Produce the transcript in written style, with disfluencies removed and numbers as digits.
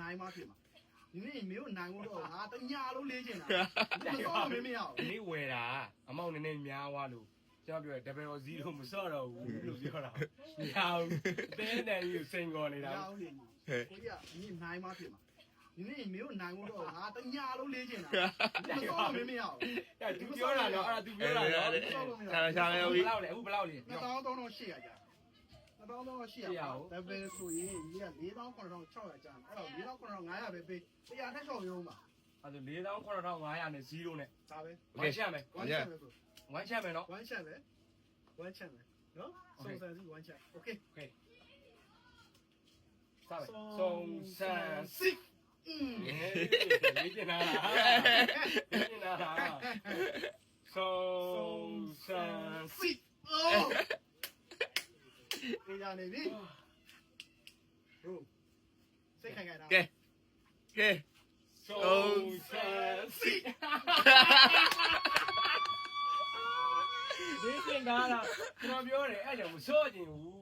နိုင်မှဖြစ်မှာဒီနေ့မင်းတို့နိုင်လို့တော့ငါတညာလုံးလေးချင်တာမစောမင်းမရအောင် ဒီဝယ်တာအမောင်နည်းနည်းများသွားလို့ကျွန်တော်ပြောတယ် double 0မစော့တော့ဘူးလို့ပြောတာမရဘူးတင်းတန်ကြီးစိန်ခေါ်နေတာ မရဘူးလေကိုကြီးကဒီနေ့နိုင်မှဖြစ်မှာဒီနေ့မင်းတို့နိုင်လို့တော့ငါတညာလုံးလေးချင်တာမစောမင်းမရအောင် အဲ့သူပြောတာတော့အဲ့ဒါသူပြောတာတော့ ချာချာရော ဘယ်လောက်လဲအခုဘယ်လောက်လဲ 2300ကြာ2300ဒါပဲဆိုရင်ဒီက49,600ကြာအဲ့တော့49,500ပဲပေး100ထက်ချော်ရုံးပါ အဲ့ဒါ49,500နဲ့0နဲ့ ဒါပဲ ဝမ်းချက်မယ် 1 chat ပဲဆို ဝမ်းချက်မယ်နော် 1 chat ပဲ1 chat ပဲနော်စုံစမ်းစီ1 chat okay စပါစုံစမ်းစစ်လေးကျင်လာလေးကျင်လာစုံစမ်းစစ် oh နေကြနေပြီဟုတ်စိတ်ခိုင်ခိုင်တာ ကဲကဲ စုံစမ်းစစ်လေးကျင်လာကျွန်တော်ပြောတယ်အဲ့ကြောင့်မစော့ကျင်ဘူး